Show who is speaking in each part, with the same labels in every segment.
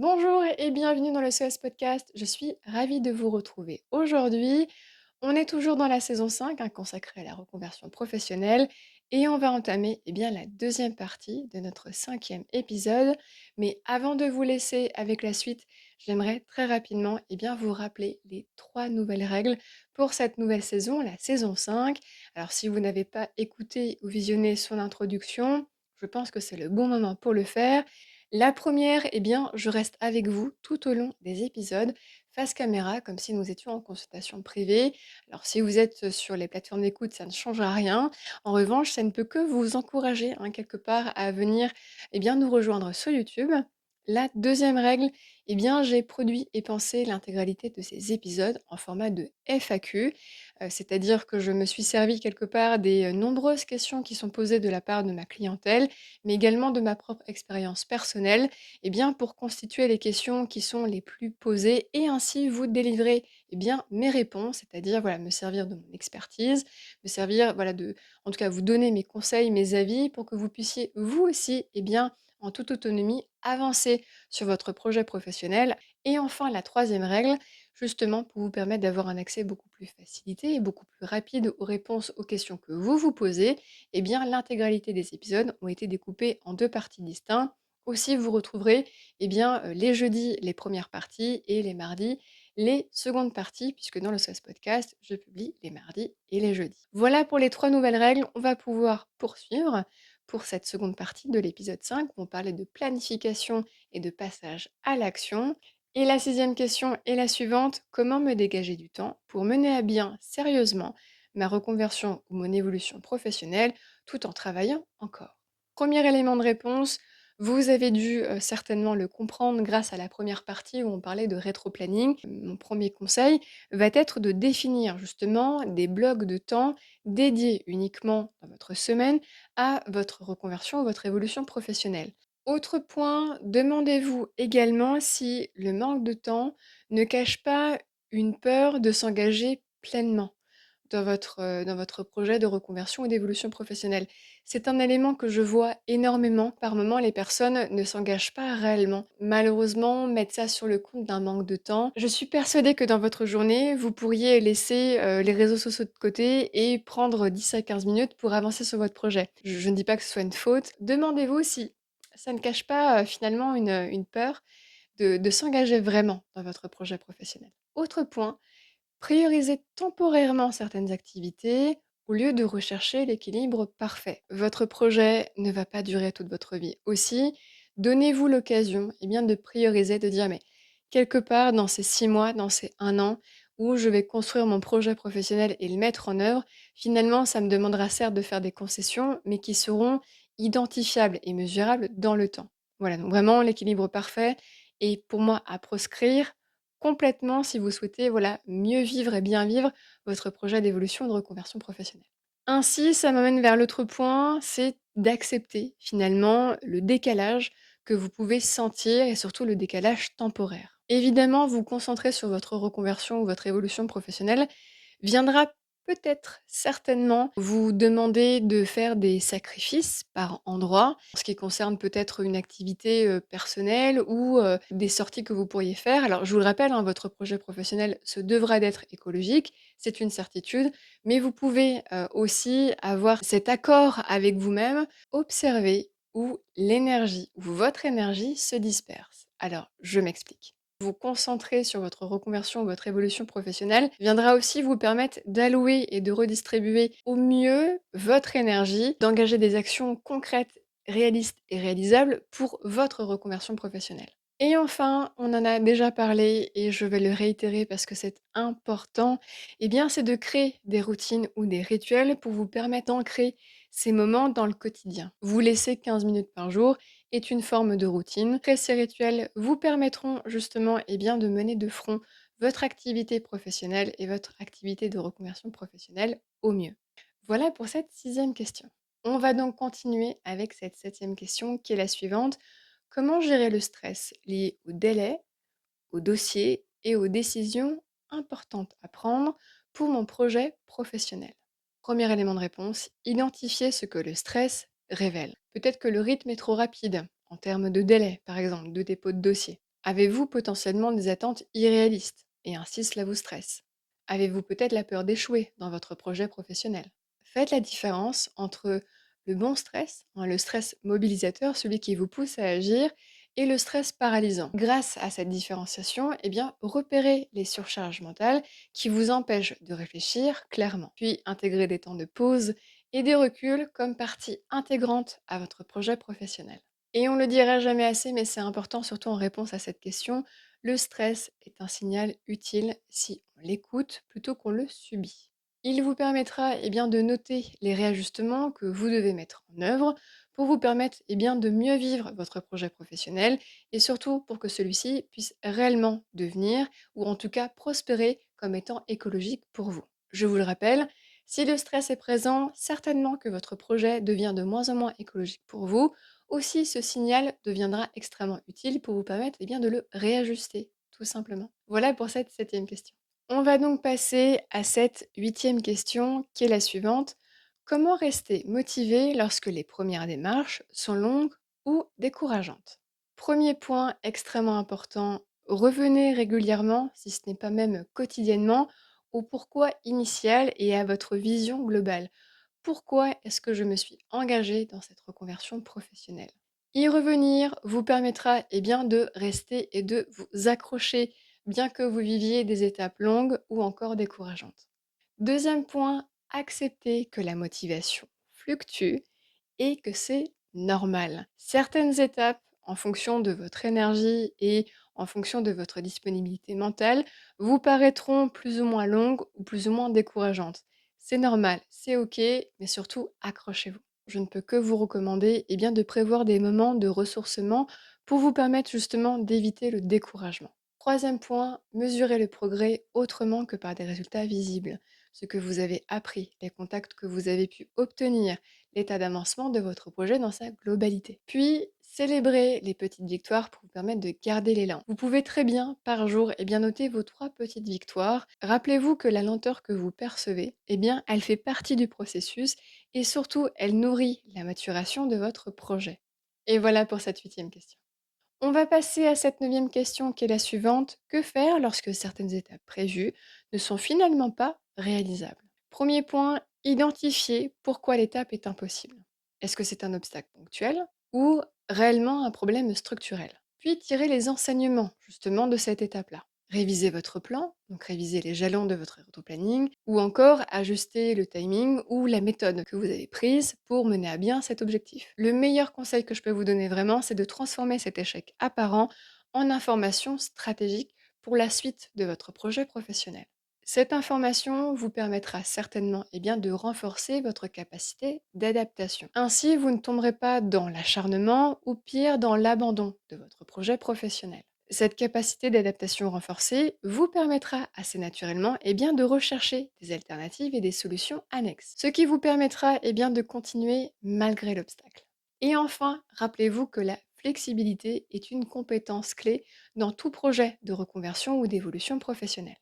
Speaker 1: Bonjour et bienvenue dans le SOS Podcast. Je suis ravie de vous retrouver. Aujourd'hui, on est toujours dans la saison 5, consacrée à la reconversion professionnelle, et on va entamer la deuxième partie de notre cinquième épisode. Mais avant de vous laisser avec la suite, j'aimerais très rapidement vous rappeler les trois nouvelles règles pour cette nouvelle saison, la saison 5. Alors si vous n'avez pas écouté ou visionné son introduction, je pense que c'est le bon moment pour le faire. La première, je reste avec vous tout au long des épisodes, face caméra, comme si nous étions en consultation privée. Alors si vous êtes sur les plateformes d'écoute, ça ne changera rien. En revanche, ça ne peut que vous encourager, quelque part, à venir, nous rejoindre sur YouTube. La deuxième règle, j'ai produit et pensé l'intégralité de ces épisodes en format de FAQ, c'est-à-dire que je me suis servi quelque part des, nombreuses questions qui sont posées de la part de ma clientèle, mais également de ma propre expérience personnelle, pour constituer les questions qui sont les plus posées et ainsi vous délivrer, mes réponses, c'est-à-dire, voilà, me servir de mon expertise, me servir, voilà, de en tout cas, vous donner mes conseils, mes avis pour que vous puissiez, vous aussi, en toute autonomie, avancer sur votre projet professionnel. Et enfin, la troisième règle, justement pour vous permettre d'avoir un accès beaucoup plus facilité et beaucoup plus rapide aux réponses aux questions que vous vous posez, l'intégralité des épisodes ont été découpés en 2 parties distinctes. Aussi, vous retrouverez, les jeudis, les premières parties et les mardis, les secondes parties, puisque dans le SOS Podcast, je publie les mardis et les jeudis. Voilà pour les 3 nouvelles règles. On va pouvoir poursuivre pour cette seconde partie de l'épisode 5 où on parlait de planification et de passage à l'action. Et la sixième question est la suivante: comment me dégager du temps pour mener à bien sérieusement ma reconversion ou mon évolution professionnelle tout en travaillant encore? Premier élément de réponse, vous avez dû, certainement le comprendre grâce à la première partie où on parlait de rétroplanning. Mon premier conseil va être de définir justement des blocs de temps dédiés uniquement dans votre semaine à votre reconversion ou votre évolution professionnelle. Autre point, demandez-vous également si le manque de temps ne cache pas une peur de s'engager pleinement dans votre projet de reconversion ou d'évolution professionnelle. C'est un élément que je vois énormément. Par moments, les personnes ne s'engagent pas réellement. Malheureusement, mettre ça sur le compte d'un manque de temps. Je suis persuadée que dans votre journée, vous pourriez laisser, les réseaux sociaux de côté et prendre 10 à 15 minutes pour avancer sur votre projet. Je ne dis pas que ce soit une faute. Demandez-vous si ça ne cache pas, finalement une peur de s'engager vraiment dans votre projet professionnel. Autre point, priorisez temporairement certaines activités au lieu de rechercher l'équilibre parfait. Votre projet ne va pas durer toute votre vie. Aussi, donnez-vous l'occasion de prioriser, de dire, mais quelque part dans ces 6 mois, dans ces 1 an, où je vais construire mon projet professionnel et le mettre en œuvre, finalement, ça me demandera certes de faire des concessions, mais qui seront identifiables et mesurables dans le temps. Voilà, donc vraiment l'équilibre parfait est pour moi à proscrire complètement si vous souhaitez, voilà, mieux vivre et bien vivre votre projet d'évolution et de reconversion professionnelle. Ainsi, ça m'amène vers l'autre point, c'est d'accepter finalement le décalage que vous pouvez sentir et surtout le décalage temporaire. Évidemment, vous concentrer sur votre reconversion ou votre évolution professionnelle viendra peut-être, certainement, vous demander de faire des sacrifices par endroits, en ce qui concerne peut-être une activité, personnelle ou, des sorties que vous pourriez faire. Alors je vous le rappelle, votre projet professionnel se devra d'être écologique, c'est une certitude, mais vous pouvez, aussi avoir cet accord avec vous-même, observer où l'énergie, où votre énergie se disperse. Alors je m'explique. Vous concentrer sur votre reconversion ou votre évolution professionnelle viendra aussi vous permettre d'allouer et de redistribuer au mieux votre énergie, d'engager des actions concrètes, réalistes et réalisables pour votre reconversion professionnelle. Et enfin, on en a déjà parlé et je vais le réitérer parce que c'est important, c'est de créer des routines ou des rituels pour vous permettre d'ancrer ces moments dans le quotidien. Vous laissez 15 minutes par jour est une forme de routine. Après, ces rituels vous permettront justement de mener de front votre activité professionnelle et votre activité de reconversion professionnelle au mieux. Voilà pour cette sixième question. On va donc continuer avec cette septième question qui est la suivante. Comment gérer le stress lié au délai, aux dossiers et aux décisions importantes à prendre pour mon projet professionnel? Premier élément de réponse, identifier ce que le stress révèle. Peut-être que le rythme est trop rapide, en termes de délai, par exemple, de dépôt de dossier. Avez-vous potentiellement des attentes irréalistes et ainsi cela vous stresse? Avez-vous peut-être la peur d'échouer dans votre projet professionnel? Faites la différence entre le bon stress, hein, le stress mobilisateur, celui qui vous pousse à agir, et le stress paralysant. Grâce à cette différenciation, eh bien, repérez les surcharges mentales qui vous empêchent de réfléchir clairement. Puis intégrez des temps de pause et des reculs comme partie intégrante à votre projet professionnel. Et on le dira jamais assez, mais c'est important, surtout en réponse à cette question, le stress est un signal utile si on l'écoute plutôt qu'on le subit. Il vous permettra bien, de noter les réajustements que vous devez mettre en œuvre pour vous permettre bien, de mieux vivre votre projet professionnel et surtout pour que celui-ci puisse réellement devenir ou en tout cas prospérer comme étant écologique pour vous. Je vous le rappelle, si le stress est présent, certainement que votre projet devient de moins en moins écologique pour vous. Aussi, ce signal deviendra extrêmement utile pour vous permettre bien, de le réajuster, tout simplement. Voilà pour cette septième question. On va donc passer à cette huitième question, qui est la suivante. Comment rester motivé lorsque les premières démarches sont longues ou décourageantes? Premier point extrêmement important, revenez régulièrement, si ce n'est pas même quotidiennement, au pourquoi initial et à votre vision globale. Pourquoi est-ce que je me suis engagée dans cette reconversion professionnelle? Y revenir vous permettra bien, de rester et de vous accrocher, bien que vous viviez des étapes longues ou encore décourageantes. Deuxième point, accepter que la motivation fluctue et que c'est normal. Certaines étapes, en fonction de votre énergie et en fonction de votre disponibilité mentale, vous paraîtront plus ou moins longues ou plus ou moins décourageantes. C'est normal, c'est OK, mais surtout accrochez-vous. Je ne peux que vous recommander bien, de prévoir des moments de ressourcement pour vous permettre justement d'éviter le découragement. Troisième point, mesurez le progrès autrement que par des résultats visibles. Ce que vous avez appris, les contacts que vous avez pu obtenir, l'état d'avancement de votre projet dans sa globalité. Puis, célébrez les petites victoires pour vous permettre de garder l'élan. Vous pouvez très bien, par jour, bien, noter vos 3 petites victoires. Rappelez-vous que la lenteur que vous percevez, bien, elle fait partie du processus et surtout, elle nourrit la maturation de votre projet. Et voilà pour cette huitième question. On va passer à cette neuvième question qui est la suivante. Que faire lorsque certaines étapes prévues ne sont finalement pas réalisables? Premier point, identifier pourquoi l'étape est impossible. Est-ce que c'est un obstacle ponctuel ou réellement un problème structurel? Puis tirer les enseignements justement de cette étape-là. Réviser votre plan, donc réviser les jalons de votre auto-planning, ou encore ajuster le timing ou la méthode que vous avez prise pour mener à bien cet objectif. Le meilleur conseil que je peux vous donner vraiment, c'est de transformer cet échec apparent en information stratégique pour la suite de votre projet professionnel. Cette information vous permettra certainement bien, de renforcer votre capacité d'adaptation. Ainsi, vous ne tomberez pas dans l'acharnement ou pire dans l'abandon de votre projet professionnel. Cette capacité d'adaptation renforcée vous permettra assez naturellement bien, de rechercher des alternatives et des solutions annexes, ce qui vous permettra bien, de continuer malgré l'obstacle. Et enfin, rappelez-vous que la flexibilité est une compétence clé dans tout projet de reconversion ou d'évolution professionnelle.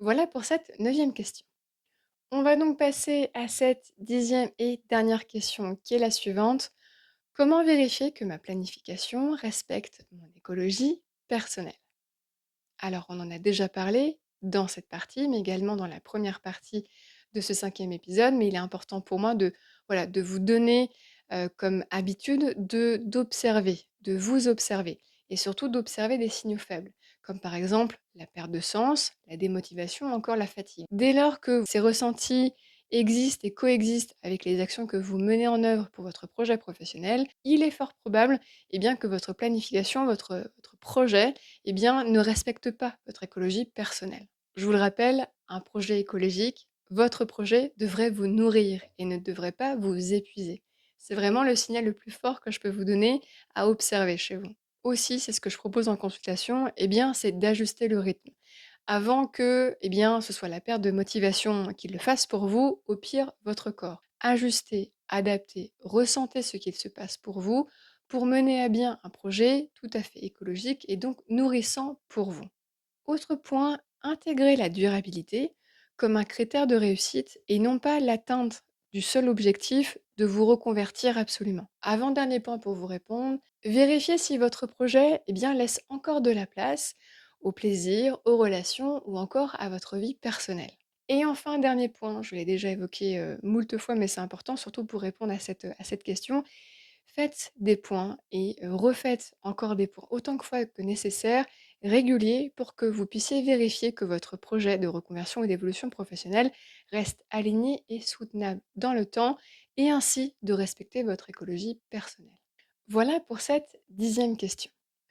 Speaker 1: Voilà pour cette neuvième question. On va donc passer à cette dixième et dernière question qui est la suivante. Comment vérifier que ma planification respecte mon écologie personnelle? Alors, on en a déjà parlé dans cette partie, mais également dans la première partie de ce cinquième épisode, mais il est important pour moi de, voilà, de vous donner comme habitude d'observer, de vous observer, et surtout d'observer des signaux faibles, comme par exemple la perte de sens, la démotivation, ou encore la fatigue. Dès lors que ces ressentis existent et coexistent avec les actions que vous menez en œuvre pour votre projet professionnel, il est fort probable bien, que votre planification, votre projet ne respecte pas votre écologie personnelle. Je vous le rappelle, un projet écologique, votre projet devrait vous nourrir et ne devrait pas vous épuiser. C'est vraiment le signal le plus fort que je peux vous donner à observer chez vous. Aussi, c'est ce que je propose en consultation, c'est d'ajuster le rythme. Avant que ce soit la perte de motivation qui le fasse pour vous, au pire, votre corps. Ajustez, adaptez, ressentez ce qu'il se passe pour mener à bien un projet tout à fait écologique et donc nourrissant pour vous. Autre point, intégrer la durabilité comme un critère de réussite et non pas l'atteinte du seul objectif de vous reconvertir absolument. Avant-dernier point pour vous répondre, Vérifiez si votre projet laisse encore de la place au plaisir, aux relations ou encore à votre vie personnelle. Et enfin, dernier point, je l'ai déjà évoqué moult fois, mais c'est important surtout pour répondre à cette question. Faites des points et refaites encore des points autant que fois que nécessaire, réguliers, pour que vous puissiez vérifier que votre projet de reconversion et d'évolution professionnelle reste aligné et soutenable dans le temps et ainsi de respecter votre écologie personnelle. Voilà pour cette 10e question.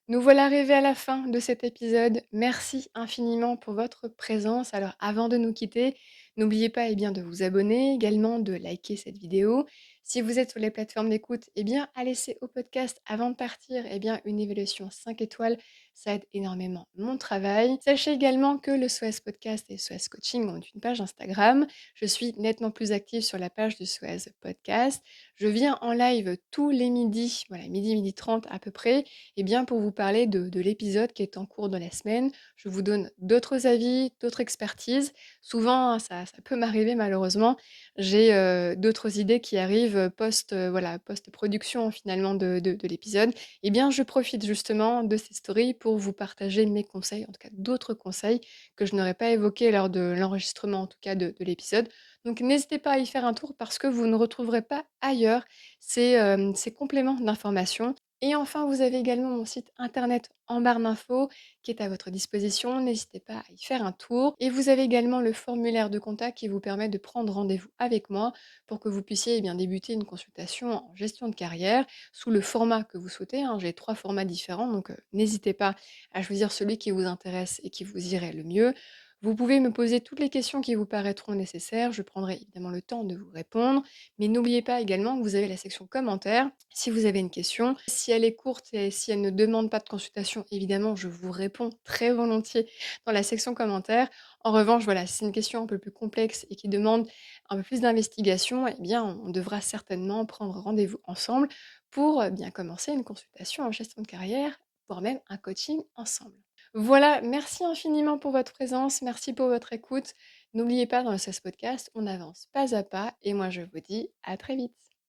Speaker 1: Nous voilà arrivés à la fin de cet épisode. Merci infiniment pour votre présence. Alors avant de nous quitter, n'oubliez pas de vous abonner, également de liker cette vidéo. Si vous êtes sur les plateformes d'écoute, à laisser au podcast avant de partir une évaluation 5 étoiles. Ça aide énormément mon travail. Sachez également que le SOAS Podcast et SOAS Coaching ont une page Instagram. Je suis nettement plus active sur la page du SOAS Podcast. Je viens en live tous les midis, voilà, midi 30 à peu près, pour vous parler de l'épisode qui est en cours de la semaine. Je vous donne d'autres avis, d'autres expertises. Souvent, hein, ça peut m'arriver malheureusement, j'ai, d'autres idées qui arrivent, post-production finalement de l'épisode. Je profite justement de ces stories pour vous partager mes conseils, en tout cas d'autres conseils que je n'aurais pas évoqués lors de l'enregistrement en tout cas de l'épisode. Donc n'hésitez pas à y faire un tour parce que vous ne retrouverez pas ailleurs ces compléments d'informations. Et enfin, vous avez également mon site internet en barre d'infos qui est à votre disposition. N'hésitez pas à y faire un tour. Et vous avez également le formulaire de contact qui vous permet de prendre rendez-vous avec moi pour que vous puissiez débuter une consultation en gestion de carrière sous le format que vous souhaitez, hein. J'ai 3 formats différents, donc n'hésitez pas à choisir celui qui vous intéresse et qui vous irait le mieux. Vous pouvez me poser toutes les questions qui vous paraîtront nécessaires, je prendrai évidemment le temps de vous répondre, mais n'oubliez pas également que vous avez la section commentaires si vous avez une question. Si elle est courte et si elle ne demande pas de consultation, évidemment, je vous réponds très volontiers dans la section commentaires. En revanche, voilà, si c'est une question un peu plus complexe et qui demande un peu plus d'investigation, on devra certainement prendre rendez-vous ensemble pour bien commencer une consultation en gestion de carrière, voire même un coaching ensemble. Voilà, merci infiniment pour votre présence, merci pour votre écoute. N'oubliez pas, dans le 16 podcast, on avance pas à pas et moi je vous dis à très vite.